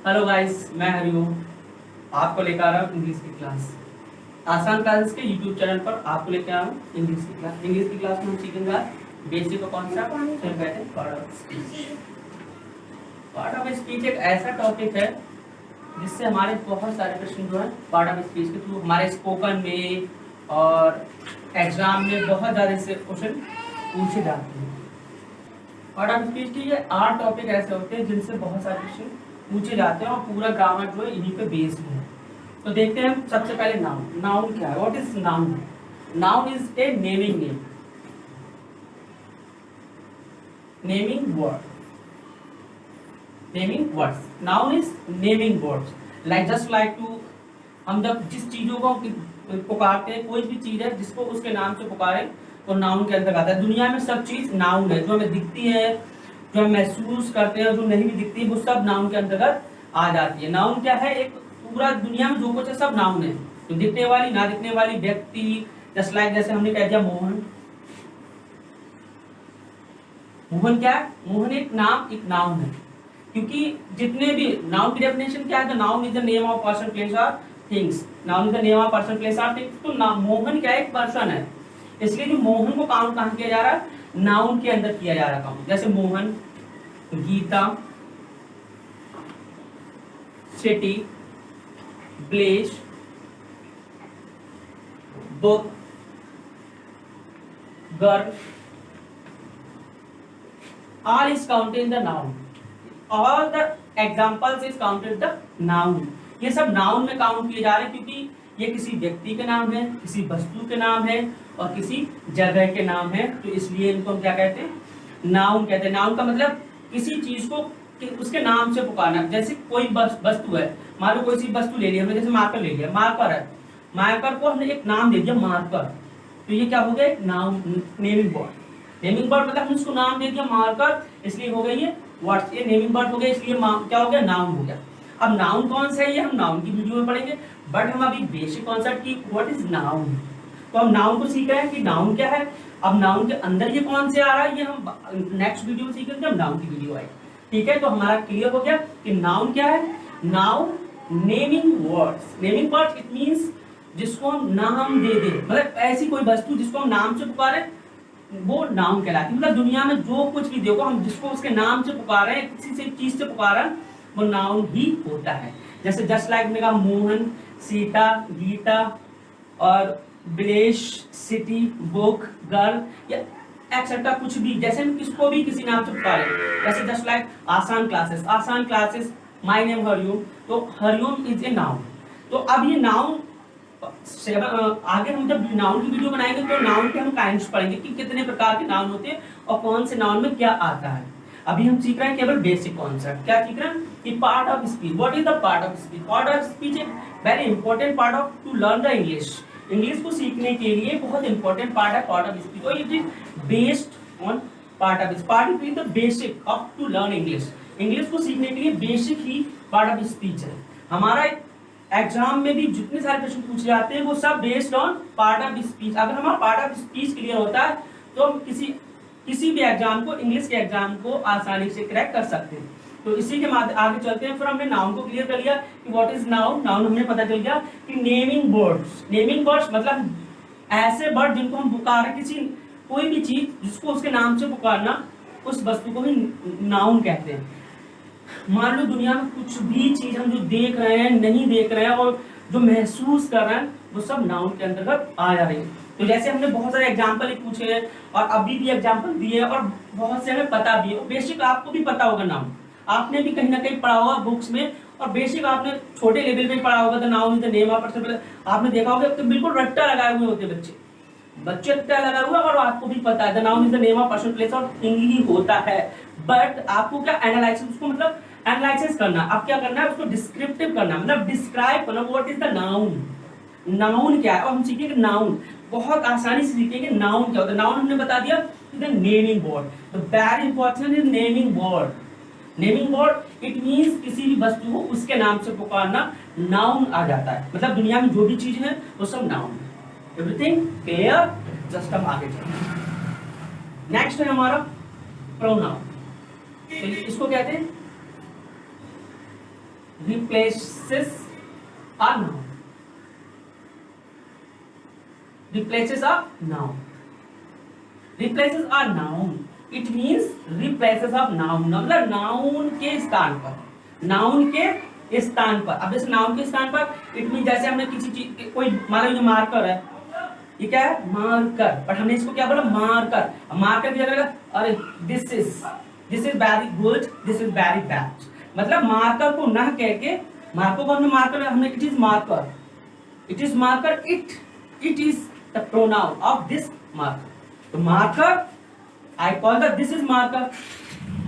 Hello guys, मैं हरिओम आपको लेकर आ रहा हूँ इंग्लिश की क्लास। आसान क्लासेस के यूट्यूब चैनल पर आपको लेकर आ रहा हूँ इंग्लिश की क्लास। इंग्लिश की क्लास में हम सीखेंगे बेसिक का कॉन्सेप्ट, फिर कहते हैं part of speech. Part of speech एक ऐसा टॉपिक है जिससे हमारे बहुत सारे प्रश्न जो है पार्ट ऑफ स्पीच के थ्रू हमारे स्पोकन में और एग्जाम में बहुत ज़्यादा से क्वेश्चन पूछे जाते हैं। पार्ट ऑफ स्पीच के ये 8 टॉपिक ऐसे होते हैं जिनसे बहुत सारे क्वेश्चन पूछे जाते हैं और पूरा ग्रामर जो है इन्हीं पे बेस्ड है। तो देखते हैं हम सबसे पहले नाउन। नाउन क्या है? What is noun? Noun is a naming name, naming word, naming words. Noun is naming words, like just like to, हम जब जिस चीजों को पुकारते हैं, कोई भी चीज है जिसको उसके नाम से पुकारे तो नाउन के अंदर आता है। दुनिया में सब चीज नाउन है, जो हमें दिखती है, जो हम महसूस करते हैं, जो नहीं भी दिखती है, वो सब नाउन के अंतर्गत आ जाती है। नाउन क्या है? एक पूरा दुनिया में जो कुछ है सब नाउन है, तो दिखने वाली ना दिखने वाली व्यक्ति, जस्ट लाइक जैसे हमने कह दिया मोहन। मोहन क्या है? मोहन एक नाम, एक नाउन है, क्योंकि जितने भी नाउन की डेफिनेशन क्या है? Noun is the name of person, place और things. Noun is the name of person, place और थिंग्स। तो मोहन क्या है? एक पर्सन है, इसलिए जो मोहन को काउंट कहाँ किया जा रहा है? नाउन के अंदर किया जा रहा है काउंट। जैसे मोहन, गीता, सिटी, ब्लेश, book, girl, all is counted in the noun. All the examples is counted the noun. ये सब नाउन में काउंट किए जा रहे हैं क्योंकि ये किसी व्यक्ति के नाम है, किसी वस्तु के नाम है और किसी जगह के नाम है, तो इसलिए इनको हम क्या कहते हैं? नाउन कहते हैं। नाउन का मतलब किसी चीज को उसके नाम से पुकारना। जैसे कोई वस्तु है, मान लो कोई सी वस्तु ले ली हमने, जैसे मार्कर ले लिया, मार्कर है, मार्कर को हमने एक नाम दे दिया मार्कर, तो ये क्या हो गया? एक noun, naming word. Naming word मतलब हमने उसको नाम दे दिया मार्कर, इसलिए हो गई ये वर्ड। ये नेमिंग वर्ड हो गया, इसलिए क्या हो गया? नाउन हो गया। अब नाउन कौन सा है ये हम नाउन की वीडियो में पढ़ेंगे, बट हम अभी बेसिक कॉन्सेप्ट की व्हाट इज नाउन, तो हम नाउन को सीख रहे हैं कि नाउन क्या है। अब नाउन के अंदर ये कौन से आ रहा है ये हम नेक्स्ट वीडियो में सीखेंगे जब नाउन की वीडियो आए। ठीक है, तो हमारा क्लियर हो गया कि नाउन क्या है। Noun naming words. Naming words it means जिसको हम नाम दे दे, मतलब ऐसी कोई वस्तु जिसको हम नाम से पुकारे वो नाउन कहलाती है। मतलब दुनिया में जो कुछ भी देखो, हम जिसको उसके नाम से पुकार रहे हैं, किसी से चीज से पुकार रहे हैं, वो नाउन ही होता है। जैसे जस्ट लाइक में कहा मोहन, सीता, गीता और ब्लेश, सिटी, बुक, गर्ल या एक्सेट्रा कुछ भी, जैसे हम किसको भी किसी नाम से पुकारे। जैसे जस्ट लाइक आसान क्लासेस, आसान क्लासेस, माय नेम हरिओम, तो हरिओम इज ए नाउन। तो अब ये नाउन आगे हम जब नाउन की वीडियो बनाएंगे तो नाउन के हम काइंड्स पढ़ेंगे कि कितने प्रकार के नाउन होते हैं और कौन से नाउन में क्या आता है। अभी हम सीख रहे हैं केवल बेसिक कॉन्सेप्ट। क्या सीख रहे हैं? कि part of speech. What is the part of speech? Part of speech एक very important part of to learn the English. English को सीखने के लिए बहुत इंपॉर्टेंट पार्ट है पार्ट ऑफ स्पीच, और it is based on part of speech. Part is the basic of to learn English. English को सीखने के लिए बेसिक ही पार्ट ऑफ स्पीच है। हमारा एग्जाम में भी जितने सारे प्रश्न पूछे जाते हैं वो सब based on part of speech. अगर हमारा पार्ट ऑफ स्पीच क्लियर होता है तो हम किसी भी एग्जाम को, इंग्लिश के एग्जाम को आसानी से क्रैक कर सकते हैं। तो इसी के आगे चलते हैं। फिर हमने नाउन को क्लियर कर लिया कि व्हाट इज नाउन। नाउन हमें पता चल गया कि नेमिंग वर्ड्स। नेमिंग वर्ड्स मतलब ऐसे वर्ड जिनको हम पुकारें, किसी कोई भी चीज जिसको उसके नाम से पुकारना, उस वस्तु को ही नाउन कहते हैं। मान लो दुनिया में कुछ भी चीज हम जो देख रहे हैं, नहीं देख रहे हैं और जो महसूस कर रहे हैं, वो सब नाउन के अंतर्गत आ जा रही है। तो जैसे हमने बहुत सारे एग्जाम्पल पूछे हैं और अभी भी एग्जाम्पल दिए और बहुत से हमें पता भी है। बेसिक आपको भी पता होगा नाउन, आपने भी कहीं ना कहीं पढ़ा होगा बुक्स में, और बेसिक आपने छोटे लेवल में पढ़ा होगा। The noun is the name of person. आपने देखा होगा तो बिल्कुल रट्टा लगाए हुए होते बच्चे रट्टा लगा हुआ, और आपको भी पता है the noun is the name of person, place और थिंग ही होता है। बट आपको क्या एनालाइसिस, उसको मतलब एनालाइसिस करना। अब क्या करना है? उसको डिस्क्रिप्टिव करना, मतलब डिस्क्राइब करना। What is the noun? Noun क्या है? और हम सीखेंगे नाउन, बहुत आसानी से सीखेंगे नाउन क्या होता है। नाउन हमने बता दिया द नेमिंग वर्ड। तो very important is naming word. Naming word it means किसी भी वस्तु को उसके नाम से पुकारना, नाउन आ जाता है। मतलब दुनिया में जो भी चीज है वो सब नाउन है। Everything clear? जस्ट हम आगे चलते। नेक्स्ट है हमारा प्रोनाउन। तो इसको कहते हैं, प्रोनाउन। प्रोनाउन मतलब किसी भी वस्तु को उसके नाम से पुकारना, नाउन आ जाता है। मतलब दुनिया में जो भी चीज है वो सब नाउन है। Everything clear? जस्ट हम आगे चलते। नेक्स्ट है हमारा प्रोनाउन। तो इसको कहते हैं, pronoun. replaces a noun, replaces a noun, replaces a noun, it means replaces of noun, मतलब noun के स्थान पर, noun के स्थान पर। अब जैसे noun के स्थान पर it means जैसे हमने किसी चीज, कोई मान लो ये मार्कर है, ये क्या है मार्कर, बट हमने इसको क्या बोला मार्कर, मार्कर की जगह अरे this is very good, this is very bad, मतलब मार्कर को ना कह के, मार्कर को हमने मार्कर, हमने it is marker, it is marker, it is the pronoun of this marker. तो marker I call the this is marker,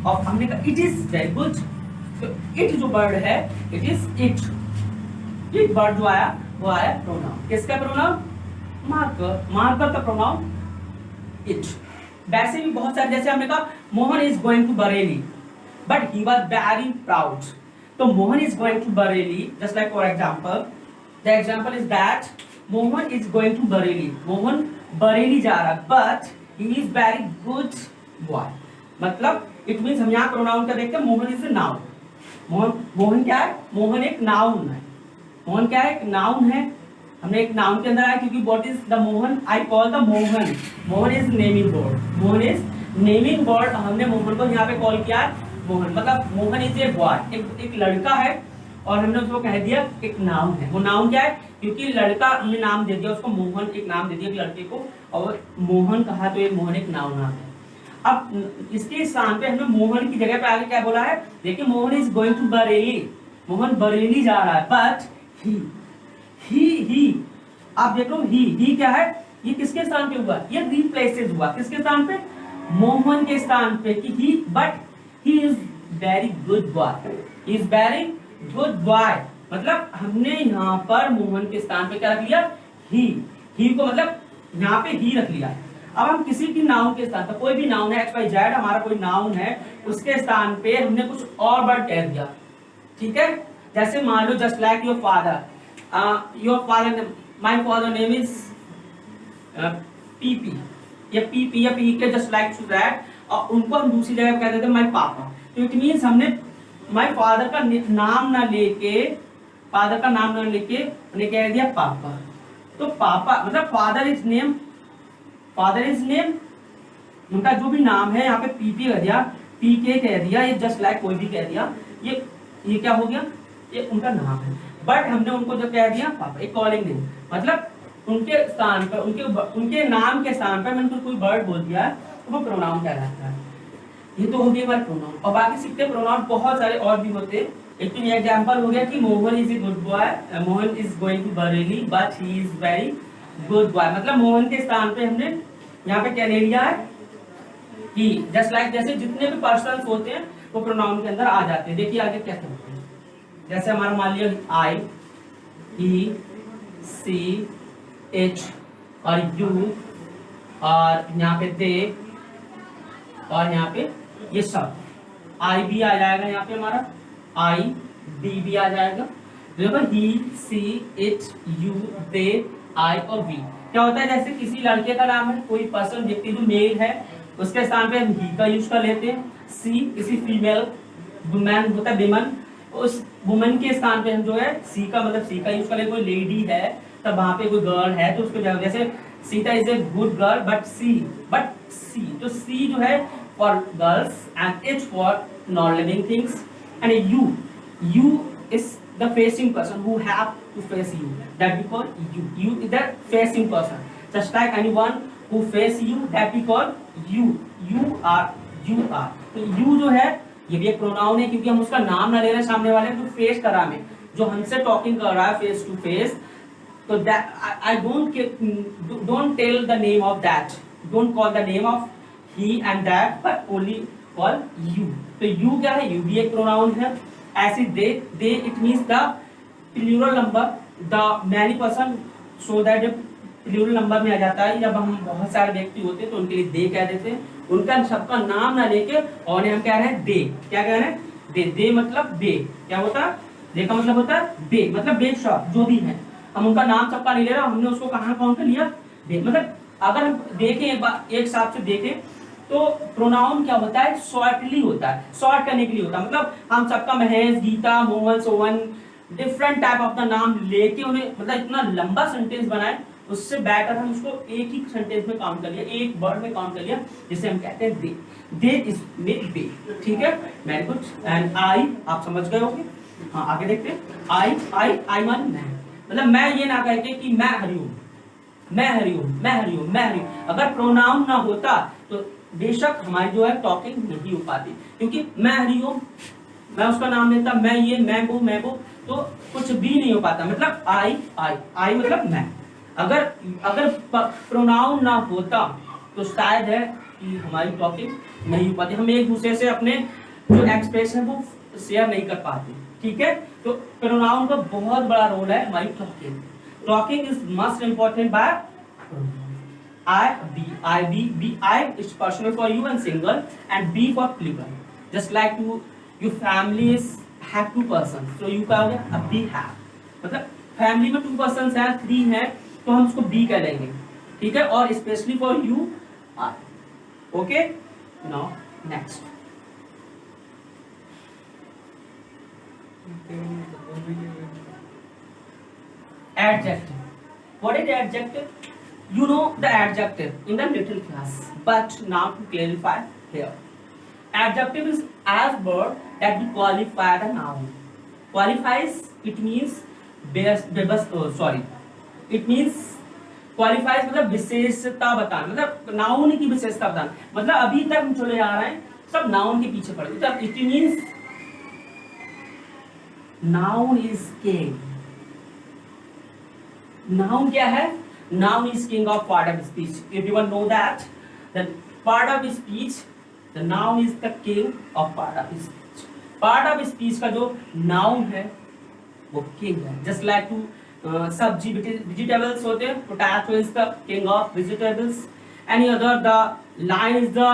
और हमने कहा इट इज वेरी गुड, तो इट जो वर्ड है इट इज इट वर्ड जो आया वो आया प्रोनाउन, किसका प्रोनाउन मार्कर, मार्कर का प्रोनाउन इट। वैसे भी बहुत सारे, जैसे हमने कहा Mohan is going to Bareilly but he was very proud, तो Mohan is going to Bareilly, just like for example, the example is that Mohan is going to Bareilly, Mohan Bareilly जा रहा है but he is very good boy, मतलब इट मींस हम यहाँ प्रोनाउन का देखते हैं, Mohan is a noun, Mohan क्या है, मोहन एक नाउन है, मोहन क्या है एक नाउन है, हमने एक नाउन के अंदर आया क्योंकि what is the Mohan, I call the Mohan, Mohan is naming word, Mohan is naming word, हमने मोहन को यहाँ पे कॉल किया है मोहन, मतलब मोहन इज ए बॉय, एक लड़का है और हमने उसको कह दिया एक नाउन है, वो नाउन क्या है क्योंकि लड़का हमने नाम दे दिया उसको मोहन, एक नाम दे दिया एक लड़के को और मोहन कहा तो ये मोहन एक नाउन नाम है। अब इसके स्थान पे हमने मोहन की जगह पे आगे क्या बोला है, देखिए Mohan is going to Bareilly, Mohan Bareilly जा रहा है बट ही आप देख लो ही क्या है, ये किसके स्थान पे हुआ, ये रिप्लेसेस हुआ, किसके स्थान पे मोहन के स्थान पे, कि he but he is very good boy, he is very good boy, मतलब हमने यहाँ पर मोहन के स्थान पे क्या रख लिया ही को, मतलब यहाँ पे ही रख लिया। अब हम किसी की नाउन के स्थान पर, कोई भी नाउन है XYZ हमारा कोई नाउन है, उसके स्थान पे हमने कुछ और वर्ड कह दिया, ठीक है, जैसे मान लो just like your father, your father, my father name is PP, या PP या PK just like to that, और उनको हम दूसरी जगह पे कह देते हैं my पापा, तो इट मीन्स हमने my father का नाम ना लेके, फादर का नाम ना लेके हमने कह दिया पापा, तो पापा मतलब फादर इज नेम, उनका जो भी नाम है यहाँ पे PP कह दिया, PK कह दिया, ये जस्ट लाइक कोई भी कह दिया, ये क्या हो गया, ये उनका नाम है, बट हमने उनको जो कह दिया पापा, एक कॉलिंग नेम, मतलब उनके स्थान पर, उनके नाम के स्थान पर मैंने कोई वर्ड बोल दिया है तो वो प्रोनाउन कहलाता है। ये तो हो गया हमारे प्रोनाउन, और बाकी सीखते प्रोनाउन बहुत सारे और भी होते। एक तो ये एग्जांपल हो गया कि Mohan is a good boy, Mohan is going to Bareilly but he is very good boy, मतलब मोहन के स्थान पे हमने यहाँ पे क्या ले लिया है कि, जस्ट लाइक जैसे जितने भी पर्सन्स होते हैं वो प्रोनाउन के अंदर आ जाते हैं। देखिए आगे क्या करते हैं, जैसे हमारा मान लिया आई, ही, सी, एच और यू, और यहाँ पे दे, और यहाँ पे ये सब, आई भी आ जाएगा यहाँ पे हमारा, आई डी भी आ जाएगा, देखो ही, सी, एच, यू, दे, आई और वी। क्या होता है जैसे किसी लड़के का नाम है, कोई पर्सन व्यक्ति जो मेल है उसके स्थान पे हम ही का यूज कर लेते हैं, सी किसी फीमेल वुमेन होता है विमन, उस वुमेन के स्थान पे हम जो है सी का मतलब सी का यूज कर लेते, कोई लेडी है तब वहां पे कोई गर्ल है तो उसको जगह, जैसे Sita is a good girl but she, तो सी जो है for girls and H for non living things, and you is the facing person who have to face you, that we call you is the facing person, just like anyone who face you that we call you are, तो you जो है ये भी एक pronoun है क्योंकि हम उसका नाम ना ले रहे हैं सामने वाले, जो फेस कर रहा है, जो हमसे टॉकिंग कर रहा है फेस टू फेस, तो I don't tell the name of that, don't call the name of he and that but only call you, तो यू क्या है, यू भी एक प्रोनाउन है। ऐसे they it means the plural number, the many person, so that जब plural number में आ जाता है, जब हम बहुत सारे व्यक्ति होते हैं तो उनके लिए दे कह देते हैं, उनका सबका नाम ना लेके, और हम कह रहे हैं दे, क्या कह रहे हैं दे मतलब बे, क्या होता है दे का मतलब होता है बे, मतलब बेशक जो भी है, हम उनका नाम सबका नहीं ले रहे, हमने उसको कहाँ काउंट कर लिया बे, मतलब अगर हम देखें एक हिसाब से देखें तो प्रोनाउन क्या होता है, शॉर्टली होता है, शॉर्ट करने के लिए होता है। मतलब हम सबका Mahesh, Geeta, Mohan, Sohan different type of the नाम लेके उन्हें मतलब इतना लंबा सेंटेंस बनाए, उससे बेटर हम उसको एक ही सेंटेंस में काउंट कर लिया, एक वर्ड में काउंट कर लिया, जिसे हम कहते हैं दे। दे इज में दे, ठीक है, वेरी गुड। एंड आई आप समझ गए होंगे। हाँ आगे देखते हैं। आई मान मैं, मतलब मैं ये ना कह के कि मैं हरिओम, मैं हरिओम, मैं हरिओम, मैं हरिओम। अगर प्रोनाउन ना होता तो बेशक हमारी जो है टॉकिंग नहीं हो पाती, क्योंकि मैं हरिओम, मैं उसका नाम लेता, मैं ये, मैं वो, तो कुछ भी नहीं हो पाता। मतलब आई मतलब मैं। अगर प्रोनाउन ना होता तो शायद है कि हमारी टॉकिंग नहीं हो पाती, हम एक दूसरे से अपने जो एक्सप्रेशन वो शेयर नहीं कर पाते, ठीक है। तो प्रोनाउन का बहुत बड़ा रोल है हमारी talking. Talking is must important by I is personal for you and single, and B for plural. Just like your family is have two persons, so you क्या हो गया, अब B have, मतलब फैमिली में 2 persons हैं, 3 हैं, तो हम उसको B कह लेंगे, ठीक है। और specially for you I, okay. Now next, adjective. What is adjective? You know the adjective in the little class, but now to clarify here. Adjective is as word that will qualify the noun. Qualifies, it means it means qualifies मतलब विशेषता बताना, मतलब noun की विशेषता बताना। मतलब अभी तक हम चले आ रहे हैं सब नाउन के पीछे पड़े, तब it means noun is king. Noun क्या है? Noun is king of part of speech. Everyone know that. The part of speech, the noun is the king of part of speech. Part of speech का जो noun है वो king है। Just like to सब्जी vegetables होते हैं, potato is the king of vegetables. Any other, the lion is the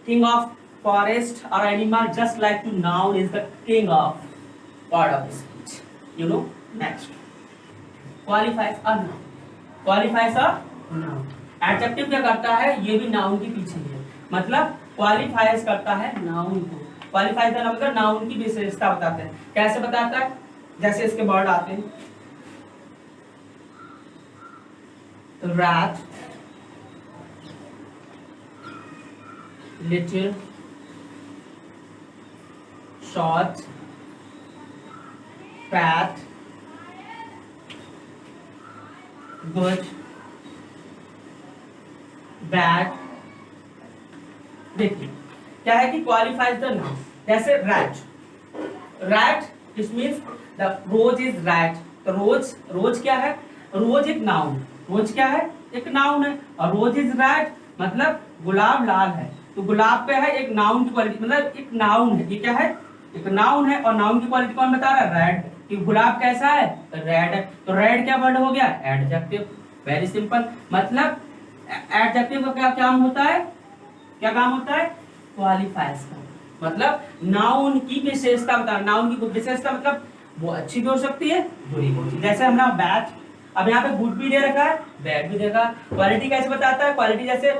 king of forest or animal. Just like to noun is the king of part of speech. You know. Next, qualifies a noun. Qualifies a noun. Adjective क्या करता है, ये भी noun के पीछे है, मतलब qualifies करता है नाउन को। क्वालिफाइज का मतलब नाउन की विशेषता बताते हैं। कैसे बताता है, जैसे इसके वर्ड आते हैं, rat, little, short, fat, good, bad. देखिए क्या है कि क्वालिफाइज द नाउन। जैसे red, red this means the rose is red. तो रोज क्या है, रोज एक नाउन, रोज क्या है, एक नाउन है। और रोज इज रैट मतलब गुलाब लाल है, तो गुलाब पे है एक नाउन की क्वालिटी, मतलब एक नाउन है, ये क्या है, एक नाउन है। और नाउन की क्वालिटी कौन बता रहा है, रेड, कि गुलाब कैसा है, रेड है। तो रेड क्या वर्ड हो गया, एडजेक्टिव। Very simple. मतलब एडजेक्टिव का क्या काम होता है, क्या काम होता है, क्वालिफाइज का मतलब नाउन की विशेषता बता। नाउन की विशेषता मतलब वो अच्छी भी हो सकती है, बुरी भी हो सकती है। जैसे हमने बैड, अब यहाँ पे गुड भी दे रखा है, बैड भी देखा। क्वालिटी कैसे बताता है, क्वालिटी जैसे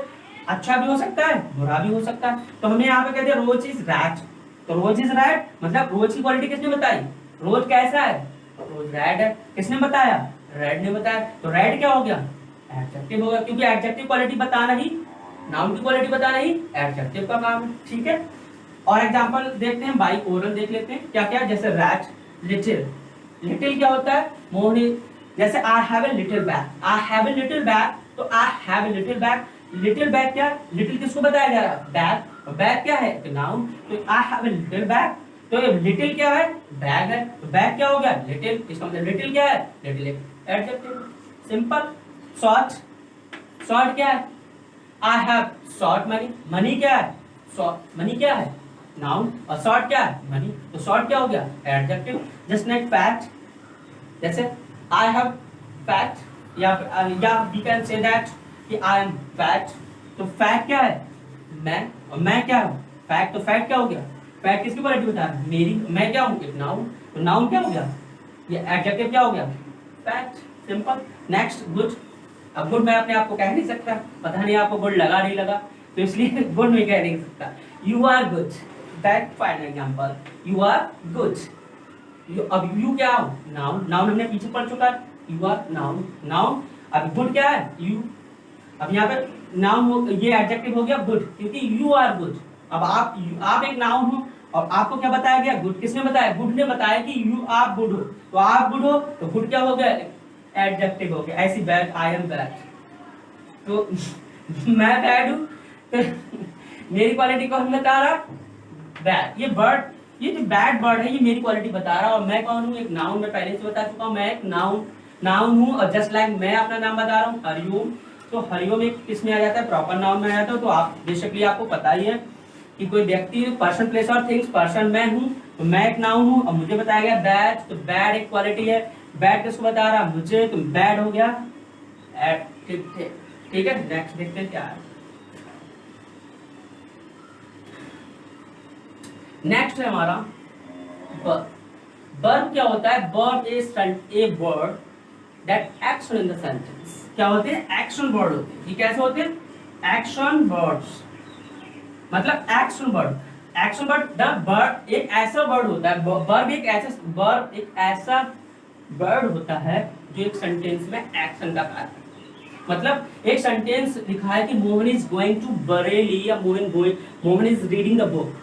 अच्छा भी हो सकता है, बुरा भी हो सकता है। तो हमने यहाँ पे कह दिया रोज इज रैट, तो रोज इज रैट मतलब रोज की क्वालिटी किसने बताई, रोज कैसा है, रोज रेड है। किसने बताया, रेड ने बताया। तो रेड क्या हो गया, एडजेक्टिव हो गया, क्योंकि एडजेक्टिव क्वालिटी बताना ही, नाउन की क्वालिटी बताना ही एडजेक्टिव का काम है, ठीक है। और एग्जांपल देखते हैं, बाई ओरल देख लेते हैं क्या क्या। जैसे रैट, लिटिल, लिटिल क्या होता है, मोहनी। जैसे I have a little bag, I have a little bag, तो I have a little bag. Little bag क्या, लिटिल किसको बताया जा रहा है, बैग। और बैग क्या है, नाउन। तो I have a little bag, तो लिटिल क्या है, बैग है। तो बैग क्या हो गया, लिटिल। इसका मतलब लिटिल क्या है, little adjective. Simple. Short, short क्या है, I have short money, money क्या है, शॉर्ट मनी क्या है, नाउन। और शॉर्ट क्या है, मनी, तो शॉर्ट क्या हो गया, एडजेक्टिव। जस्ट लाइक फैट, जैसे आई हैव फैट, या वी कैन से दैट कि आई एम फैट। तो फैट क्या है, मैं, और मैं क्या हूँ, फैट। तो फैट क्या हो गया, फैट किसकी क्वालिटी बता रहा है, मेरी। मैं क्या हूँ, एक नाउन। तो नाउन क्या हो गया, ये एडजेक्टिव क्या हो गया, फैट। सिंपल। Next, good. अब गुड मैं अपने आप को कह नहीं सकता, पता नहीं आपको गुड लगा नहीं लगा। तो इसलिए गुड में कह नहीं सकता। You are good, that fine example, you are good. अब यू क्या हो, नाउन, नाउन हमने पीछे पढ़ चुका है, यू आर नाउन, नाउन। अब गुड क्या है, यू। अब यहाँ पे नाउन, ये एडजेक्टिव हो गया गुड, क्योंकि यू आर गुड। अब आप एक नाउन हो और आपको क्या बताया गया, गुड। किसने बताया, गुड ने बताया कि यू आप गुड हो, तो आप गुड हो तो गुड क्या हो गया, एडजेक्टिव हो गया। ऐसी बैड, आई एम बैड, तो मैं बैड हूं तो मेरी क्वालिटी को हम बता रहा बैड। ये बर्ड, ये जो बैड बर्ड है, ये मेरी क्वालिटी बता रहा है। और मैं कौन हूँ, एक नाउन, मैं पहले से बता चुका हूँ, मैं एक नाउन हूँ। और जस्ट लाइक मैं अपना नाम बता रहा हूँ हरिओम, तो हरिओम एक किस में आ जाता है, प्रॉपर नाउन में आ जाता है। तो आप बेसिकली आपको पता ही है कि कोई व्यक्ति, पर्सन, प्लेस और थिंग्स, पर्सन मैं हूँ, तो मैं एक नाउन हूँ। और मुझे बताया गया बैड, तो बैड एक क्वालिटी है। बैड किसको बता रहा, मुझे, तो बैड हो गया। ठीक है, नेक्स्ट देखते हैं क्या है। नेक्स्ट है हमारा वर्ब। वर्ब क्या होता है, verb is a word that action in the sentence. क्या होते हैं, एक्शन वर्ड होते हैं। ये कैसे होते हैं, एक्शन वर्ड्स, मतलब action word. Action word, the word एक ऐसा वर्ड होता है, वर्ब एक ऐसा वर्ड होता है जो एक सेंटेंस में एक्शन का कार्य। मतलब एक सेंटेंस लिखा है कि Mohan is going to Bareilly, या Mohan is reading the book.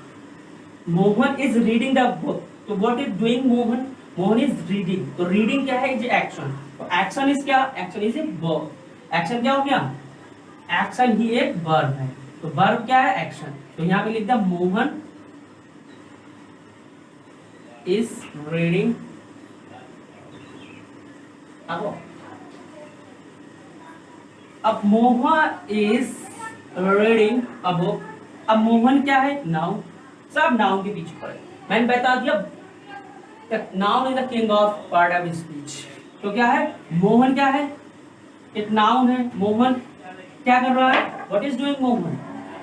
Mohan is reading the book, तो what is doing Mohan, Mohan is reading. तो रीडिंग क्या है, इज एक्शन। तो एक्शन इज क्या, action is a verb. Action क्या हो गया, एक्शन ही एक वर्ब है। तो वर्ब क्या है, एक्शन। तो यहाँ पे लिख दिया Mohan is reading a book. अब Mohan is reading a book. अब मोहन क्या है, नाउन। सब नाउन के पीछे पड़े, मैंने बता दिया noun is the king of part of speech. तो क्या है, मोहन क्या है, एक नाउन है। मोहन क्या कर रहा है, what is doing Mohan,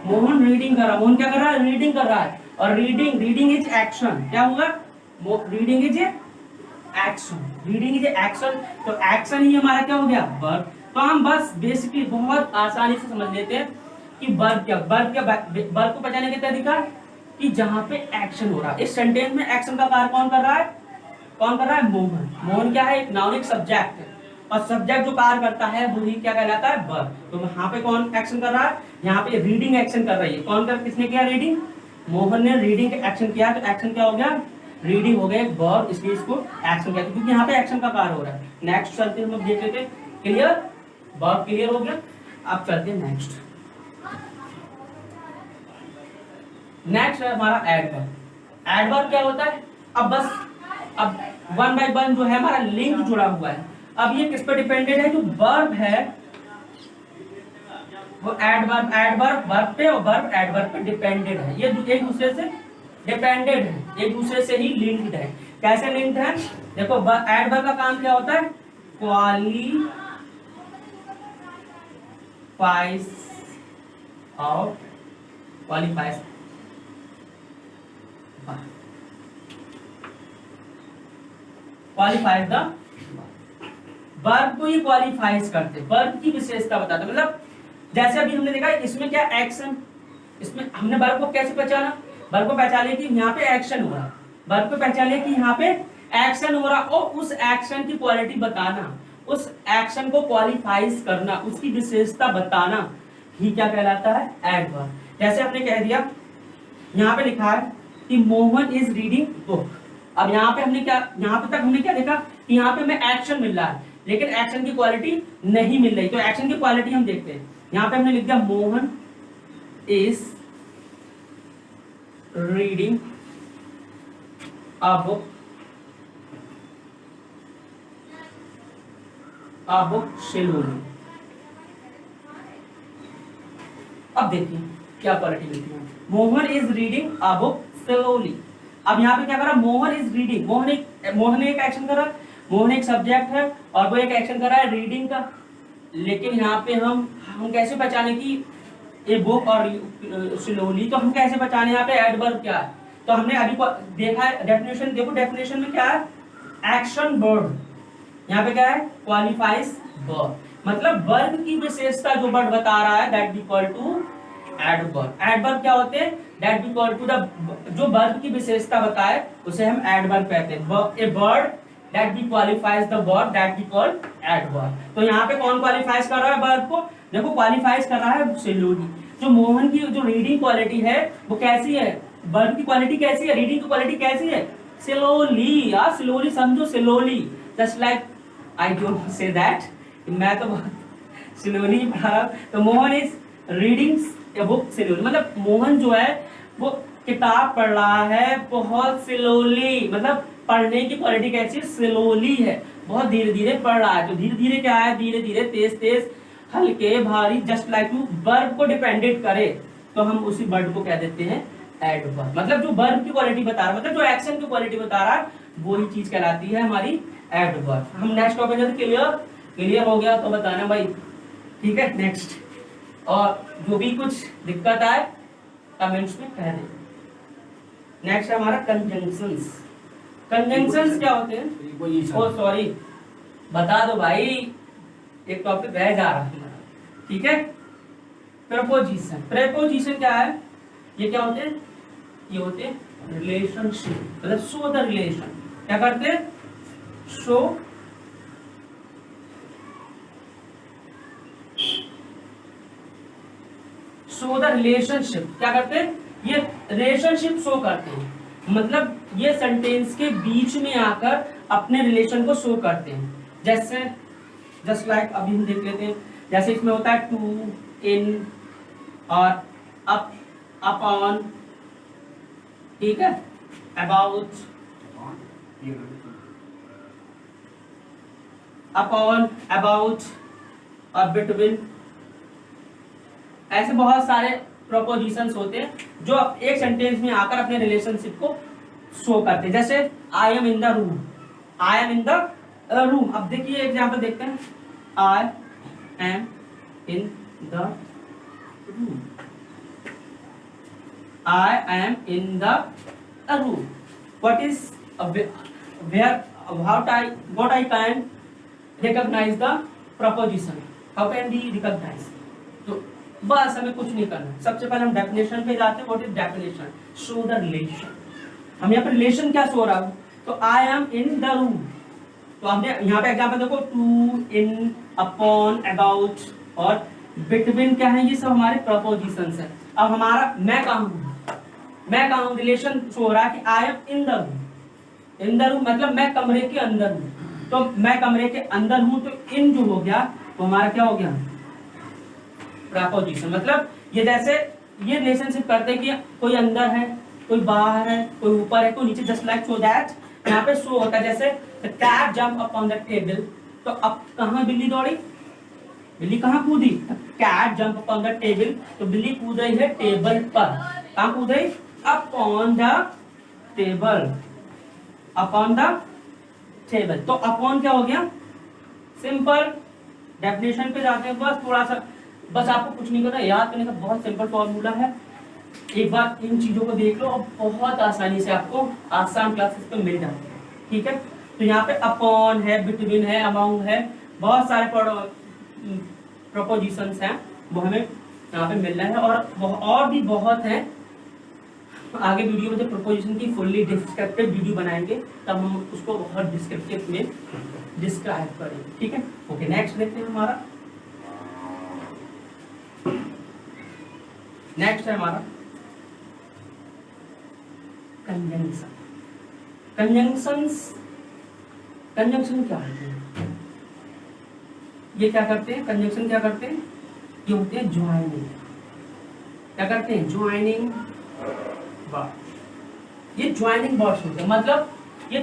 Mohan reading कर रहा है। मोहन क्या कर रहा है, रीडिंग कर रहा है। और रीडिंग इज एक्शन। क्या होगा, reading is action, reading is action. तो एक्शन ही हमारा क्या हो गया, वर्ब। तो हम बस बेसिकली बहुत आसानी से समझ लेते हैं कि वर्ब क्या, वर्ब को पहचानने का तरीका कि जहां पे एक्शन हो रहा है। इस सेंटेंस में एक्शन का कार्य कौन कर रहा है, मोहन। मोहन क्या है, एक नाउन, एक सब्जेक्ट है। और सब्जेक्ट जो कार्य करता है वही क्या कहलाता है, वर्ब। तो यहाँ पे कौन एक्शन कर रहा है, यहाँ पे रीडिंग एक्शन कर रही है। किसने किया, रीडिंग, मोहन ने रीडिंग एक्शन किया। तो एक्शन क्या हो गया, रीडिंग हो गया एक वर्ब, इसलिए इसको एक्शन कहते हैं, क्योंकि यहाँ पे एक्शन का कार्य हो रहा है। नेक्स्ट चलते हम लोग देख लेते हैं। क्लियर, वर्ब क्लियर हो गया। अब चलते हैं नेक्स्ट। नेक्स्ट है हमारा एडवर्ब। एडवर्ब क्या होता है, अब वन बाय वन जो है हमारा लिंक जुड़ा हुआ है। अब ये किस पे डिपेंडेंट है, जो वर्ब है वो एडवर्ब वर्ब पे, और वर्ब एडवर्ब पे डिपेंडेंट है। ये एक दूसरे से डिपेंडेंट है, एक दूसरे से ही लिंक्ड है। कैसे लिंक्ड है, देखो एडवर्ब का काम क्या होता है, qualifies of, qualifies the verb को ही क्वालिफाइज करते, वर्ब की विशेषता बताते। मतलब जैसे अभी हमने देखा इसमें क्या एक्शन, इसमें हमने वर्ब को कैसे पहचाना, वर्ब को पहचाने कि यहाँ पे एक्शन हो रहा, वर्ब को पहचाने कि यहाँ पे एक्शन हो रहा, और उस एक्शन की क्वालिटी बताना, उस एक्शन को क्वालिफाइज करना, उसकी विशेषता बताना ही क्या कहलाता है, एडवर्ब। जैसे आपने कह दिया, यहाँ पे लिखा है कि मोहन इज रीडिंग बुक। अब यहाँ पे हमने क्या, यहाँ पे तक हमने क्या देखा कि यहाँ पे हमें एक्शन मिल रहा है, लेकिन एक्शन की क्वालिटी नहीं मिल रही। तो एक्शन की क्वालिटी हम देखते हैं। यहाँ पे हमने लिख दिया Mohan is reading a book slowly. अब देखिए क्या क्वालिटी मिलती है, Mohan is reading a book slowly. अब यहाँ पे क्या करा, मोहन इज रीडिंग, मोहन एक एक्शन करा, मोहन एक सब्जेक्ट है और वो एक एक्शन कर रहा है रीडिंग का। लेकिन यहाँ पे हम कैसे पहचाने कि ये बुक और स्लोली, तो हम कैसे पहचाने यहाँ पे एडवर्ब क्या है। तो हमने अभी देखा है डेफिनेशन, देखो डेफिनेशन में क्या है, एक्शन वर्ब। यहाँ पे क्या है, क्वालिफाइज वर्ब, मतलब वर्ब की विशेषता जो वर्ड बता रहा है that equal to adverb. Adverb क्या होते हैं? That be equal to the, जो वर्ब की विशेषता बताए उसे हम एडवर्ब कहते हैं। A word that be qualifies the verb that be called adverb. तो यहाँ पे कौन क्वालिफाइज कर रहा है वर्ब को? देखो क्वालिफाइज कर रहा है स्लोली। जो मोहन की जो रीडिंग क्वालिटी है वो कैसी है? वर्ब की क्वालिटी कैसी है? रीडिंग की क्वालिटी कैसी है? स्लोली। यार स्लोली समझो, slowly. Just like I don't say that, मैं तो बहुत स्लोली पढ़ा रहा हूं। तो Mohan is reading a book slowly, मतलब मोहन जो है वो किताब पढ़ रहा है बहुत स्लोली। मतलब पढ़ने की क्वालिटी कैसी? स्लोली है, बहुत धीरे धीरे पढ़ रहा है। तो धीरे धीरे क्या है? धीरे धीरे, तेज तेज, हल्के भारी, जस्ट लाइक टू वर्ब को डिपेंडेंट करे तो हम उसी वर्ड को कह देते हैं एडवर्ब। मतलब जो वर्ब की क्वालिटी बता रहा है, मतलब जो एक्शन की क्वालिटी बता रहा है, वही चीज कहलाती है हमारी एडवर्ब। हम नेक्स्ट टॉपिक में क्लियर क्लियर हो गया तो बताना भाई, ठीक है। नेक्स्ट, और जो भी कुछ दिक्कत आए कमेंट्स में कह दें। नेक्स्ट है हमारा कंजंक्शंस। कंजंक्शंस क्या होते हैं? ओ सॉरी, बता दो भाई, एक टॉपिक रह जा रहा है, ठीक है। प्रपोजिशन। प्रपोजिशन क्या है? ये क्या होते हैं? ये होते हैं रिलेशनशिप, मतलब शो द रिलेशन। क्या करते हैं? Show the relationship. क्या करते हैं? ये रिलेशनशिप शो करते हैं, मतलब ये सेंटेंस के बीच में आकर अपने रिलेशन को शो करते हैं। जैसे जस्ट लाइक अभी हम देख लेते हैं, जैसे इसमें होता है टू, इन और अप, अपॉन, ठीक है, अबाउट, अपॉन, अबाउट और बिटवीन। ऐसे बहुत सारे प्रोपोजिशंस होते हैं जो एक सेंटेंस में आकर अपने रिलेशनशिप को शो करते हैं। जैसे I am in the room, I am in the room. अब देखिए एग्जांपल देखते हैं, I am in the room, I am in the room. What is where, what I can recognize the proposition, how can we recognize? तो बस हमें कुछ नहीं करना, सबसे पहले हम डेफिनेशन पे जाते हैं। What is definition? Show the relation. हम यहाँ पर रिलेशन क्या शो रहा है? तो आई एम इन द रूम, तो हमने यहाँ पे एग्जांपल देखो, टू, इन, अपॉन, अबाउट और बिटवीन क्या है? ये सब हमारे प्रपोजिशंस है। अब हमारा मैं कहाँ हूँ? मैं कहाँ हूँ? रिलेशन शो हो रहा है कि आई am in the room. In the room मतलब मैं कमरे के अंदर हूँ, तो मैं कमरे के अंदर हूँ, तो इन जो हो गया वो हमारा क्या हो गया? प्रपोजिशन। मतलब ये जैसे ये रिलेशनशिप करते हैं कि कोई अंदर है, कोई बाहर है, कोई ऊपर है, कोई नीचे, जस्ट लाइक सो दैट यहाँ पे शो होता है। जैसे cat jump upon the table, तो अब कहाँ बिल्ली दौड़ी? बिल्ली कहाँ कूदी? Cat jump upon the table, तो बिल्ली कूद रही है टेबल पर। कहाँ कूद रही? Upon the table, upon the table. तो अपॉन क्या हो गया? सिंपल। डेफिनेशन पे जाते हैं, बस थोड़ा सा, बस आपको कुछ नहीं करना, याद करने का बहुत सिंपल फॉर्मूला है। एक बार इन चीजों को देख लो और बहुत आसानी से आपको आसान क्लासेस पे मिल जाते हैं, ठीक है। तो यहाँ पे अपॉन है, बिटवीन है, अमाउंट है, बहुत सारे प्रोपोजिशंस हैं वो हमें यहाँ पे मिल रहे हैं, और भी बहुत हैं। आगे वीडियो में जब प्रोपोजिशन की फुल्ली डिस्क्रिप्टिव वीडियो बनाएंगे तब हम उसको बहुत डिस्क्रिप्टिव में डिस्क्राइब करेंगे, ठीक है। ओके, नेक्स्ट देखते हैं हमारा। नेक्स्ट है हमारा कंजंक्शन। कंजंक्शन क्या है? ये क्या करते हैं? कंजंक्शन क्या करते हैं? ये होते हैं ज्वाइनिंग। क्या करते हैं? Joining word. ये ज्वाइनिंग वर्ड्स होते हैं, मतलब ये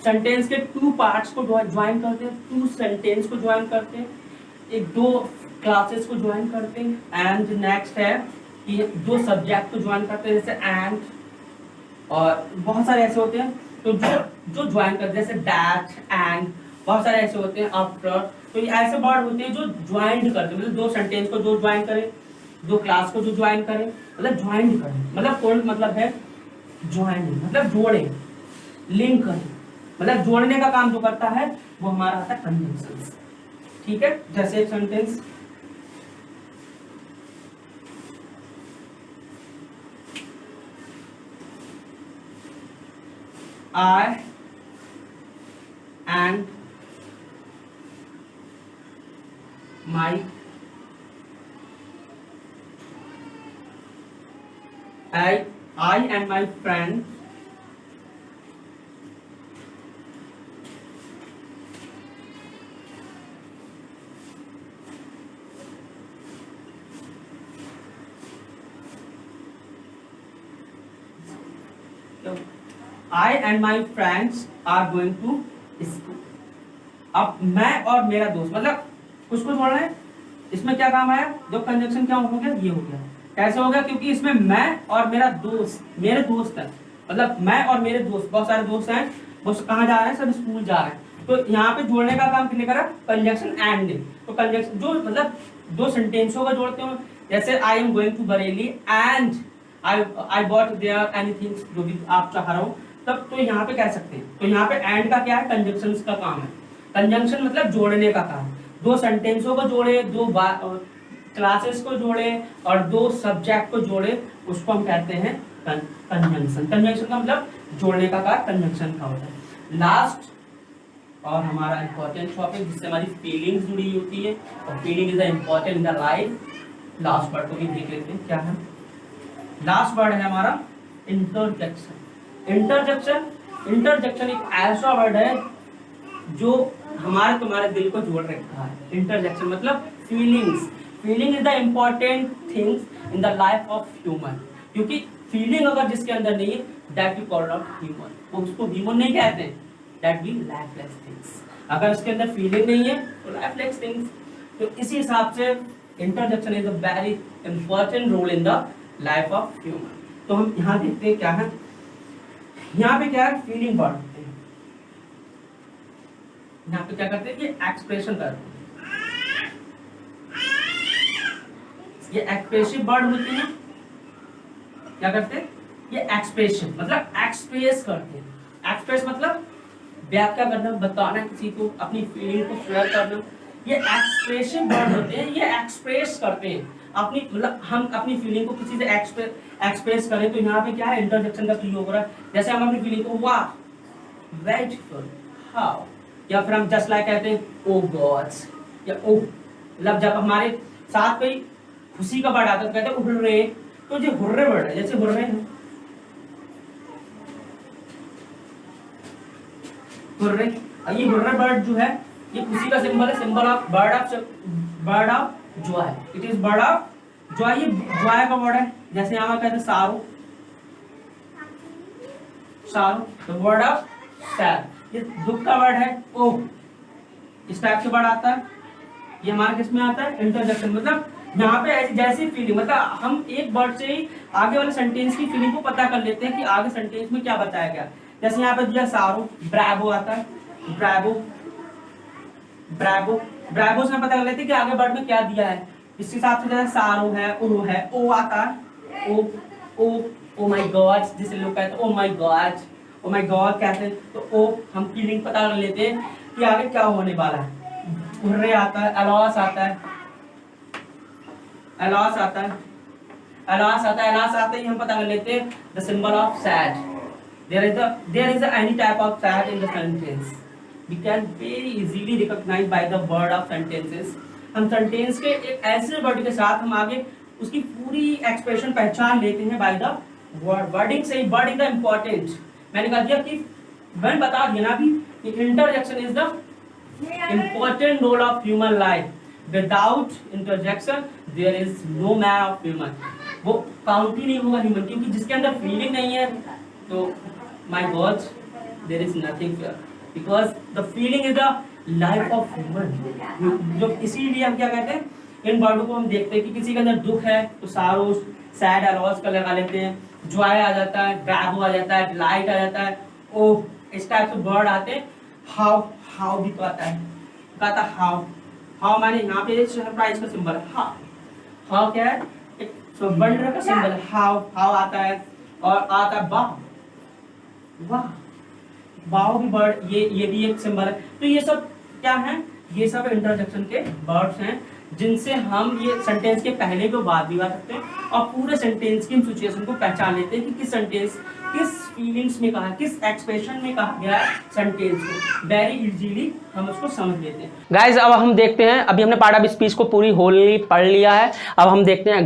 सेंटेंस के टू पार्ट्स को ज्वाइन करते हैं, टू सेंटेंस को ज्वाइन करते हैं, एक दो क्लासेस को ज्वाइन करते हैं। एंड नेक्स्ट है कि दो सब्जेक्ट को ज्वाइन करते हैं, जैसे एंड, और बहुत सारे ऐसे होते हैं तो जो ज्वाइन करते हैं, जैसे दैट, एंड, बहुत सारे ऐसे होते हैं, आफ्टर। तो ये ऐसे वर्ड होते हैं जो ज्वाइंट करते हैं, मतलब दो सेंटेंस को जो ज्वाइन करें, दो क्लास को जो ज्वाइन करें, मतलब ज्वाइंट करें, मतलब कोड मतलब है ज्वाइनिंग, मतलब जोड़े, लिंक करें, मतलब जोड़ने का काम जो करता है वो हमारा आता है कंजंक्शंस, ठीक है। जैसे एक sentence, I and my I and my friend I and my friends are going to school. अब मैं और मेरा दोस्त, मतलब कुछ कुछ बोल रहे हैं, इसमें क्या काम आया, जो कंजक्शन क्या हो गया, ये हो गया। कैसे हो गया, क्योंकि इसमें मैं और मेरा दोस्त, मेरे दोस्त है, मतलब मैं और मेरे दोस्त, बहुत सारे दोस्त हैं, वो कहाँ जा रहे हैं, सब स्कूल जा रहे हैं। तो यहाँ पे जोड़ने का काम किसने करा, कंजक्शन एंड ने। तो कंजक्शन जो मतलब दो सेंटेंसों का जोड़ते हो, जैसे I am going to Bareilly and I bought there anything, जो भी आप चाह रहा हो, तब तो यहाँ पे कह सकते हैं। तो यहाँ पे एंड का क्या है, कंजक्शन का काम है। कंजंक्शन मतलब जोड़ने का काम, दो सेंटेंसों को जोड़े, दो क्लासेस को जोड़े और दो सब्जेक्ट को जोड़े, उसको हम कहते हैं कंजंक्शन। कंजंक्शन का मतलब जोड़ने का कार्य कंजंक्शन का होता है। लास्ट और हमारा इंपॉर्टेंट टॉपिक, जिससे हमारी फीलिंग्स जुड़ी होती है, और feeling is important in the life. Last word को भी देख लेते हैं क्या है। लास्ट वर्ड है हमारा इंटरजेक्शन। इंटरजेक्शन एक ऐसा वर्ड है जो हमारे तुम्हारे दिल को जोड़ रखा है। इंटरजेक्शन मतलब feelings. Feeling is the important things in the life of human. क्योंकि फीलिंग अगर जिसके अंदर नहीं है, that we call not human, वो उसको ह्यूमन नहीं कहते हैं, दैट बी लाइफलेस थिंग्स। अगर उसके अंदर फीलिंग नहीं है तो लाइफलेस थिंग्स। तो इसी हिसाब से interjection is a very important role in the life of human. तो हम यहाँ देखते हैं क्या है, यहाँ पे क्या है, फीलिंग वर्ड होते हैं। यहाँ पे क्या करते हैं, ये एक्सप्रेशन करते हैं, ये एक्सप्रेसिव वर्ड होते हैं। क्या करते हैं, ये एक्सप्रेशन मतलब एक्सप्रेस करते हैं। एक्सप्रेस मतलब व्याख्या करना, बताना, किसी को अपनी फीलिंग को शेयर करना, ये एक्सप्रेसिव वर्ड होते हैं। ये एक्सप्रेस करते हैं अपनी, मतलब हम अपनी फीलिंग को किसी से एक्सप्रेस करें। तो यहाँ पे क्या है, इंटरजेक्शन का प्रयोग हो रहा है। जैसे हम अपनी फीलिंग को वाह, ब्यूटीफुल, हाउ, या फिर हम जस्ट लाइक कहते हैं ओ गॉड्स, या ओ, मतलब जब हमारे साथ कोई खुशी का वर्ड आता है तो कहते हैं हुर्रे। तो जो हुर्रे वर्ड है, जैसे हुर्रे है, हुर्रे, ये हुर्रे वर्ड जो है, ये खुशी का सिंबल है, symbol of bird of Joy. It is bird of Joy, ये जॉय का वर्ड है। जैसे यहाँ कहते हैं सारू, सारू, द वर्ड ऑफ सैड, ये दुख का वर्ड है ओ। इस टाइप से वर्ड आता है, ये हमारा किस में आता है, इंटरजेक्शन। मतलब यहाँ पे ऐसी जैसी फीलिंग, मतलब हम एक वर्ड से ही आगे वाले सेंटेंस की फीलिंग को पता कर लेते हैं कि आगे सेंटेंस में क्या बताया गया। जैसे यहाँ पे दिया सारू, ब्रावो आता है, ब्रावो, ब्रावो, ब्रावो से हम पता कर लेते हैं कि आगे वर्ड में क्या दिया है। इस हिसाब से जैसे सारू है, ओ आता है, ओ ओ ओ माय गॉड, जिसे लोग कहते हैं oh my God, oh my God कहते हैं। तो ओ हम फीलिंग पता कर लेते हैं कि आगे क्या होने वाला है। हुर्रे आता है, अलॉस आता है, अलॉस आता है, अलॉस आता है, अलॉस आते ही हम पता कर लेते हैं the symbol of sad. there is any type of sad in the sentence. We can very easily recognize by the word of sentences. हम सेंटेंस के एक ऐसे वर्ड के साथ हम आगे उसकी पूरी एक्सप्रेशन पहचान लेते हैं बाय द वर्ड। वर्डिंग से ही, वर्ड इज द इम्पोर्टेंट। मैंने कहा दिया कि मैंने बता दिया ना अभी कि interjection is the important role of human life. Without interjection there is no man of human. वो काउंट ही नहीं होगा ह्यूमन, क्योंकि जिसके अंदर फीलिंग नहीं है तो my God, there is nothing here, because the feeling is the life of human. जो इसीलिए हम क्या कहते हैं, इन वर्डों को हम देखते हैं कि किसी के अंदर दुख है तो सारो, सैड, अलॉस का लगा लेते हैं, जॉय आ जाता है, ब्रावो आ जाता है, डिलाइट आ जाता है, ओ, इस टाइप से वर्ड आते हैं। हाउ, हाउ भी तो आता है, कहता हाउ, हाउ माने यहाँ पे सरप्राइज का सिंबल है, हाउ, हाउ क्या है, एक वंडर का सिंबल है, हाउ, हाउ आता है। और आता है वाह, वाह, वाह भी वर्ड, ये भी एक सिंबल है। तो ये सब क्या है, ये सब इंटरजेक्शन के वर्ड्स हैं जिनसे हम ये सेंटेंस के पहले भी बाद भी बात करते हैं और पूरे सेंटेंस की सिचुएशन को पहचान लेते हैं कि किस सेंटेंस किस फीलिंग्स में कहा, किस एक्सप्रेशन में कहा गया है सेंटेंस को, वेरी इजीली हम उसको समझ लेते हैं। गाइज अब हम देखते हैं, अभी हमने पार्ट ऑफ स्पीच को पूरी होली पढ़ लिया है, अब हम देखते हैं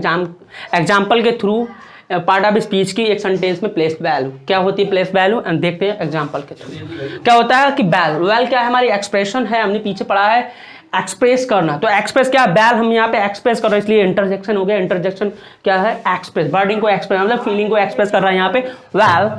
एग्जाम्पल के थ्रू पार्ट ऑफ स्पीच की एक सेंटेंस में प्लेस वैल्यू क्या होती है, प्लेस वैल्यू, एंड देखते हैं एग्जांपल के थ्रू क्या होता है कि वैल क्या है, हमारी एक्सप्रेशन है, हमने पीछे पढ़ा है एक्सप्रेस करना, तो एक्सप्रेस क्या है, बैल हम यहाँ पे एक्सप्रेस कर रहे हैं, इसलिए इंटरजेक्शन हो गया। इंटरजेक्शन क्या है, एक्सप्रेस, वर्डिंग को एक्सप्रेस मतलब फीलिंग को एक्सप्रेस कर रहा है यहाँ पे वैल।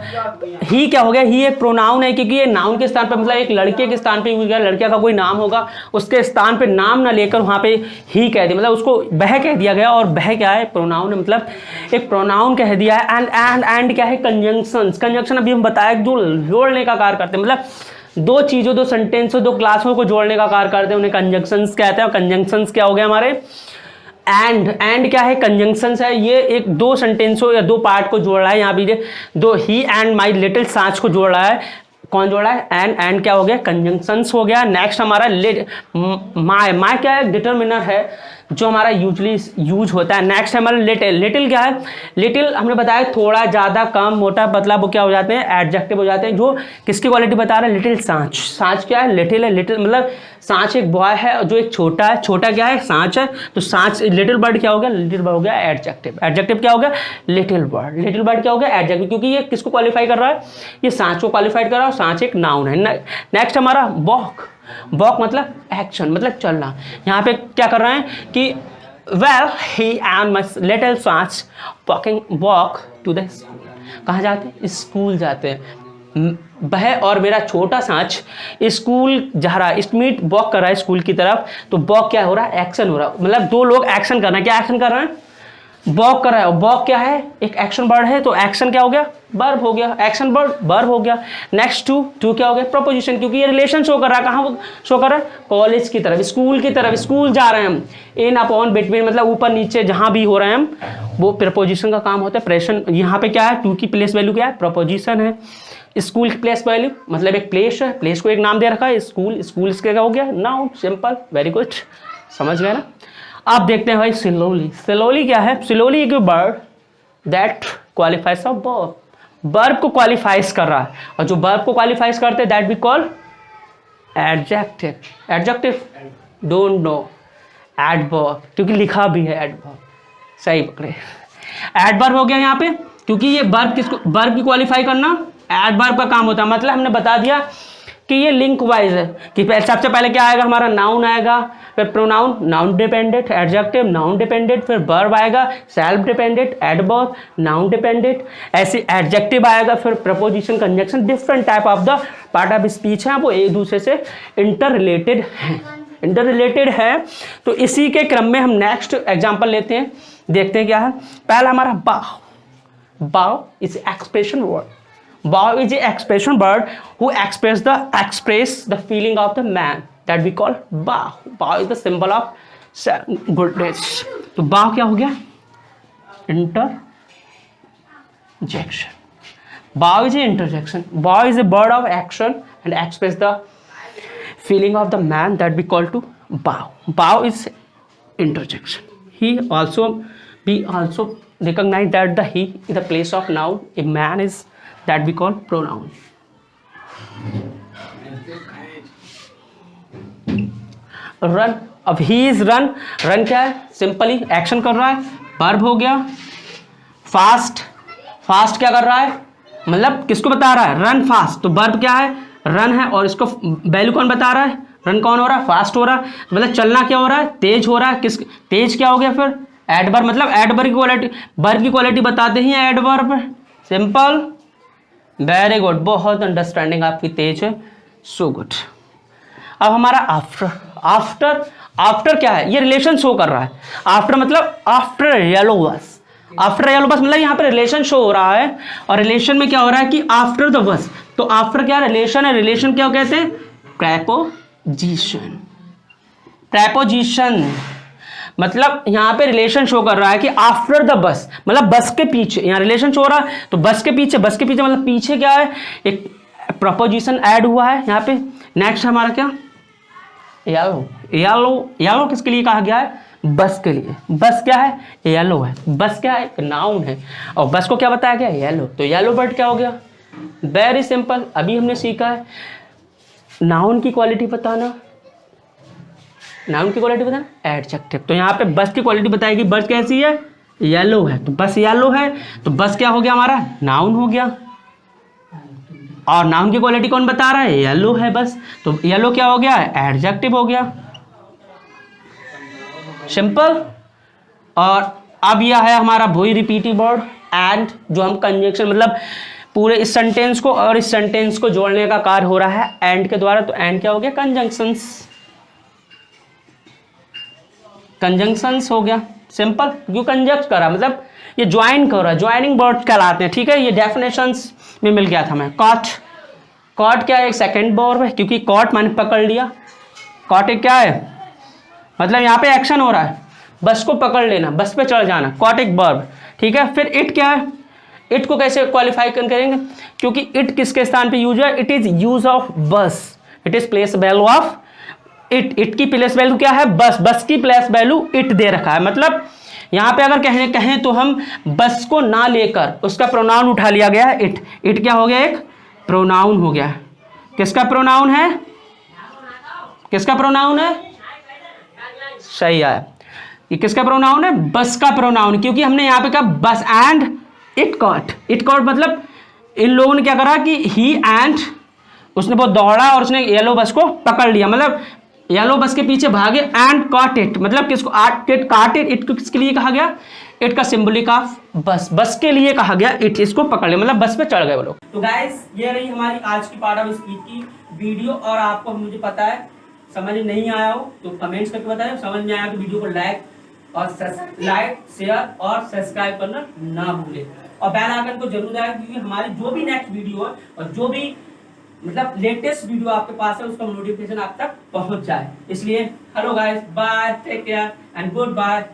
ही क्या हो गया, ही एक प्रोनाउन है, क्योंकि ये नाउन के स्थान पे मतलब एक लड़के के स्थान पे यूज किया, लड़के का कोई नाम होगा उसके स्थान पे नाम ना लेकर वहाँ पे ही कह दिया, मतलब उसको वह कह दिया गया, और वह क्या है, प्रोनाउन है, मतलब एक प्रोनाउन कह दिया है। एंड क्या है, कंजंक्शन। कंजंक्शन अभी हम बताया जो जोड़ने का कार्य करते हैं, मतलब दो चीजों, दो सेंटेंसों, दो क्लासों को जोड़ने का कार्य करते हैं, उन्हें कंजंक्शंस कहते हैं। और कंजंक्शंस क्या हो गए हमारे, एंड क्या है, कंजंक्शंस है, ये एक दो सेंटेंसों या दो पार्ट को जोड़ रहा है। यहाँ भी दो ही एंड माई लिटिल सांच को जोड़ रहा है, कौन जोड़ा है, एंड क्या हो गया, कंजंक्शंस हो गया। नेक्स्ट हमारा माय क्या है, डिटरमिनर है जो हमारा यूजली यूज होता है। नेक्स्ट हमारा लिटिल क्या है, लिटिल हमने बताया थोड़ा, ज़्यादा, कम, मोटा, पतला, वो क्या हो जाते हैं, एडजेक्टिव हो जाते हैं, जो किसकी क्वालिटी बता रहा है, लिटिल सांच। सांच क्या है, लिटिल है, लिटिल मतलब सांच एक बॉय है जो एक छोटा है, छोटा क्या है, सांच है, तो सांच लिटिल बर्ड क्या हो गया, लिटिल बर्ड हो गया एडजेक्टिव। एडजेक्टिव क्या हो गया, लिटिल बर्ड। लिटिल बर्ड क्या हो गया, एडजेक्टिव, क्योंकि ये किसको क्वालिफाई कर रहा है, ये सांच को क्वालिफाइड कर रहा है, और सांच एक नाउन है। नेक्स्ट हमारा वॉक। वॉक मतलब एक्शन, मतलब चलना। यहाँ पे क्या कर रहे हैं कि well he and my little सांच वॉक टू द स्कूल। कहाँ जाते हैं, स्कूल जाते हैं। वह और मेरा छोटा सांच स्कूल जा रहा है, मीट वॉक कर रहा है स्कूल की तरफ। तो वॉक क्या हो रहा है, एक्शन हो रहा है, मतलब दो लोग एक्शन कर रहे हैं। क्या एक्शन कर रहे हैं, वॉक कर रहा है। वॉक क्या है, एक एक्शन वर्ड है, तो एक्शन क्या हो गया, वर्ब हो गया, एक्शन वर्ड वर्ब हो गया। नेक्स्ट टू क्या हो गया, प्रपोजिशन, क्योंकि ये रिलेशन शो कर रहा है, कहाँ शो कर रहा है, कॉलेज की तरफ, स्कूल की तरफ, स्कूल जा रहे हैं हम। इन अपॉन बिटवीन मतलब ऊपर नीचे जहाँ भी हो रहे हैं हम, वो प्रपोजिशन का काम होता है। प्रेशन यहाँ पे क्या है, टू की प्लेस वैल्यू क्या है, प्रपोजिशन है। स्कूल की प्लेस वैल्यू मतलब एक प्लेस है, प्लेस को एक नाम दे रखा है, स्कूल, स्कूल इसका क्या हो गया, नाउन, सिंपल, वेरी गुड, समझ गए ना। आप देखते हैं भाई स्लोली। स्लोली क्या है, स्लोली एक word that qualifies of verb, verb को क्वालिफाइज कर रहा है, और जो वर्ब को क्वालिफाइज करते हैं that we call adjective. Adjective don't know, adverb, क्योंकि लिखा भी है एडवर्ब, सही पकड़े, एडवर्ब हो गया यहाँ पे, क्योंकि ये वर्ब किसको, वर्ब की क्वालिफाई करना एडवर्ब का काम होता है। मतलब हमने बता दिया कि ये लिंक वाइज है, कि सबसे पहले क्या आएगा, हमारा नाउन आएगा, फिर pronoun, noun dependent, adjective, noun dependent, फिर वर्ब आएगा, self dependent, adverb, noun dependent, ऐसे एडजेक्टिव आएगा, फिर preposition, conjunction. Different type of the part of speech है, वो एक दूसरे से इंटर रिलेटेड है। तो इसी के क्रम में हम नेक्स्ट एग्जाम्पल लेते हैं, देखते हैं क्या है। पहला हमारा बाव। बाव is expression word. Bow is an expression word who express the feeling of the man that we call bow. Bow is the symbol of goodness. तो bow क्या हो गया, interjection. Bow is an interjection. Bow is a word of action and express the feeling of the man that we call to bow. Bow is interjection. We also recognize that the he is the place of noun. A man is that we call pronoun. Run, अब he is run. Run क्या है, simply action कर रहा है, verb हो गया। Fast, fast क्या कर रहा है, मतलब किसको बता रहा है, रन फास्ट, तो वर्ब क्या है, रन है, और इसको वैल्यू कौन बता रहा है, रन कौन हो रहा है, फास्ट हो रहा है, मतलब चलना क्या हो रहा है, तेज हो रहा है। किस तेज क्या हो गया, फिर एडवर्ब, मतलब एडवर्ब की क्वालिटी, वर्ब की क्वालिटी बताते ही एडवर्ब, सिंपल, वेरी गुड, बहुत अंडरस्टैंडिंग आपकी तेज है, सो गुड। अब हमारा आफ्टर। आफ्टर क्या है, ये रिलेशन शो कर रहा है। आफ्टर मतलब आफ्टर येलो बस, आफ्टर येलो बस मतलब यहाँ पे रिलेशन शो हो रहा है, और रिलेशन में क्या हो रहा है कि आफ्टर द बस, तो आफ्टर क्या रिलेशन है, रिलेशन क्या कहते हैं, प्रेपोजिशन। प्रेपोजिशन मतलब यहाँ पे रिलेशन शो कर रहा है कि आफ्टर द बस मतलब बस के पीछे, यहाँ रिलेशन शो हो रहा है, तो बस के पीछे मतलब पीछे क्या है, एक प्रपोजिशन ऐड हुआ है यहाँ पे। नेक्स्ट हमारा क्या, येलो। येलो किसके लिए कहा गया है, बस के लिए। बस क्या है? येलो है। बस क्या है? नाउन है और बस को क्या बताया गया? येलो। तो येलो बर्ड क्या हो गया? Very simple. अभी हमने सीखा है नाउन की क्वालिटी बताना। नाउन की क्वालिटी बताना एडजेक्टिव। तो यहाँ पे बस की क्वालिटी बताएगी। बस कैसी है? येलो है। तो बस येलो है तो बस क्या हो गया हमारा? नाउन हो गया। और नाउन की क्वालिटी कौन बता रहा है? येलो है बस। तो येलो क्या हो गया? एडजेक्टिव हो गया। सिंपल। और अब यह है हमारा वही रिपीटिव वर्ड एंड, जो हम कंजंक्शन मतलब पूरे इस सेंटेंस को और इस सेंटेंस को जोड़ने का कार्य हो रहा है एंड के द्वारा। तो एंड क्या हो गया? कंजंक्शंस। कंजंक्शंस हो गया। सिंपल। क्यों कंजक्ट करा मतलब ये ज्वाइन कर रहा है, ज्वाइनिंग वर्ड कहलाते हैं। ठीक है, ये डेफिनेशंस में मिल गया था हमें। कॉट। कॉट क्या है? एक सेकंड वर्ब है, क्योंकि कॉट मैंने पकड़ लिया। कॉट एक क्या है? मतलब यहाँ पे एक्शन हो रहा है, बस को पकड़ लेना, बस पे चढ़ जाना। कॉट एक वर्ब। ठीक है, फिर इट क्या है? इट को कैसे क्वालिफाई करेंगे? क्योंकि इट किसके स्थान पे यूज है? इट इज यूज ऑफ बस। It is place value of it. It की प्लेस वैल्यू क्या है? बस। बस की प्लेस वैल्यू इट दे रखा है। मतलब यहां पे अगर कहें तो हम बस को ना लेकर उसका प्रोनाउन उठा लिया गया है इट। इट क्या हो गया? एक प्रोनाउन हो गया। किसका प्रोनाउन है? किसका प्रोनाउन है? सही है, ये किसका प्रोनाउन है? बस का प्रोनाउन। क्योंकि हमने यहां पे कहा बस and it caught. It caught मतलब इन लोगों ने क्या करा कि ही एंड, उसने बहुत दौड़ा और उसने येलो बस को पकड़ लिया। मतलब येलो बस के पीछे भागे एंड कॉट इट। मतलब किसको? काट इट। इट को किसके लिए कहा गया? इट का सिंबलिक ऑफ बस। बस के लिए कहा गया इट। इसको पकड़ लिया मतलब बस पे चढ़ गए वो लोग। तो गाइस ये रही हमारी आज की पार्ट ऑफ स्पीच की वीडियो। और आपको मुझे पता है समझ नहीं आया हो तो कमेंट्स करके बताएं। समझ में आया तो वीडियो को लाइक शेयर और सब्सक्राइब करना ना भूलें। और बेल आइकन को जरूर दबाएं, क्योंकि हमारी जो भी नेक्स्ट वीडियो है और जो भी मतलब लेटेस्ट वीडियो आपके पास है उसका नोटिफिकेशन आप तक पहुंच जाए। इसलिए hello guys, bye, take care and good bye.